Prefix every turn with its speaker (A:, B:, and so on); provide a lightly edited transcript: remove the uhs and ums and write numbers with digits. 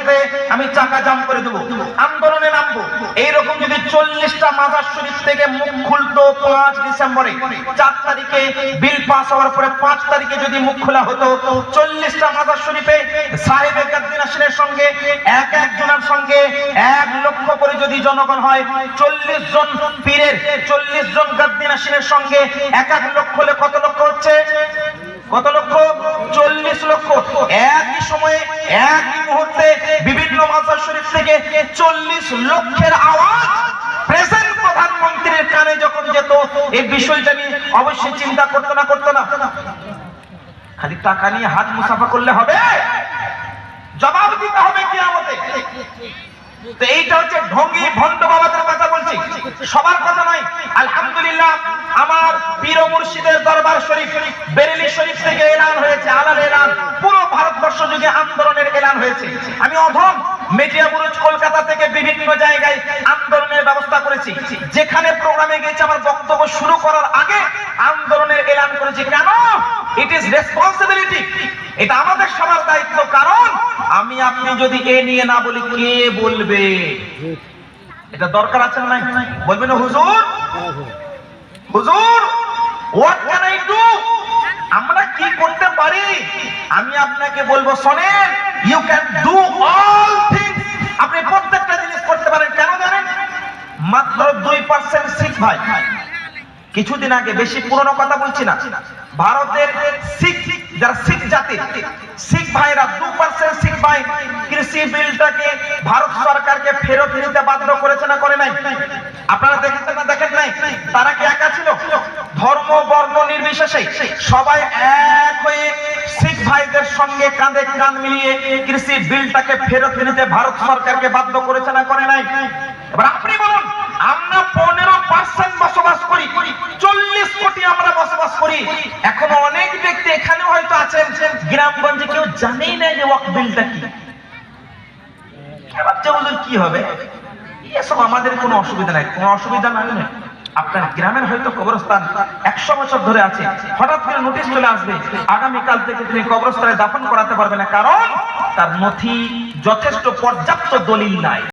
A: সাথে আমি চাকা জাম করে দেবো, আন্দোলনে নামবো। এইরকম যদি 40টা মাজার শরীফ থেকে মুখ খুলতো 5 ডিসেম্বরে, 4 তারিখে বিল পাস হওয়ার পরে 5 তারিখে যদি মুখ খোলা হতো, 40টা মাজার শরীফে সাহেবে গাদ্দিন আসিনের সঙ্গে এক একজনের সঙ্গে 1 লক্ষ করে যদি জনগণ হয়, 40 জন পীরের 40 জন গাদ্দিন আসিনের সঙ্গে 1 লক্ষ হলে কত লক্ষ হচ্ছে? কত লক্ষ? 40 লক্ষ। একই সময়ে একই মুহূর্তে বিভিন্ন মাজার শরীফ থেকে 40 লক্ষের আওয়াজ প্রেসিডেন্ট প্রধানমন্ত্রীর কানে যখন যেত, এই বিষয়টা নিয়ে অবশ্যই চিন্তা করতো না? খালি টাকা নিয়ে হাত মুসাফা করলে হবে? জবাব দিতে হবে কিয়ামতে। তো এইটা হচ্ছে ঢঙ্গি ভণ্ড বাবাদের কথা বলছি, সবার কথা নয়। আলহামদুলিল্লাহ, আমার পীর ও মুর্শিদের দরবার শরীফ বেরেলি শরীফ থেকে এলান হয়েছে, আলাল এলান, পুরো ভারতবর্ষ জুড়ে আন্দোলনের এলান হয়েছে। আমি অধম মিডিয়া বুরুজ কলকাতা থেকে বিভিন্ন জায়গায় আন্দোলনের ব্যবস্থা করেছি। যেখানে প্রোগ্রামে গেছে, আমার বক্তব্য শুরু করার আগে আন্দোলনের এলান করেছি। কেন? ইট ইজ রেসপন্সিবিলিটি, এটা আমাদের সবার দায়িত্ব। কারণ আমি আপনি যদি এ নিয়ে না বলি, কে বলবে? এটা দরকার আছে না? বলবে না হুজুর, হুজুর হোয়াট ক্যান আই ডু? আমরা কি করতে পারি? আমি আপনাকে বলবো, শোনেন, you can do all things. আপনি প্রত্যেকটা জিনিস করতে পারেন। কেন জানেন? মাত্র 2% শিখ ভাই, কিছুদিন আগে, বেশি পুরনো কথা বলছি না, ভারতের শিখ, যারা শিখ জাতির শিখ ভাইরা 2% শিখ ভাই কৃষি বিলটাকে ভারত সরকারকে ফেরত নিতে বাধ্য করেছে না করে নাই? আপনারা দেখেছেন না দেখেন নাই? তারা কি একা ছিল? ধর্ম বর্ণ নির্বিশেষে সবাই এক হয়ে শিখ ভাইদের সঙ্গে কাঁধে কাঁধ মিলিয়ে কৃষি বিলটাকে ফেরত নিতে ভারত সরকারকে বাধ্য করেছে না করে নাই? এবার আপনি বলুন, আমরা 15% বসবাস করি, 40 কোটি আমরা বসবাস করি। এখনো অনেক ব্যক্তি এখানে হয়তো আছেন, গ্রামগঞ্জে কেউ জানেই না যে ওয়াকফ বিলটা কি। ভাবছে হুজুর কি হবে? এসব আমাদের কোনো অসুবিধা নাই, কোনো অসুবিধা নাই। আপনার গ্রামের হয়তো কবরস্থান 100 বছর ধরে আছে, হঠাৎ করে নোটিশ চলে আসবে, আগামীকাল থেকে তিনি কবরস্থানে দাফন করাতে পারবে না, কারণ তার নথি যথেষ্ট পর্যাপ্ত দলিল নাই।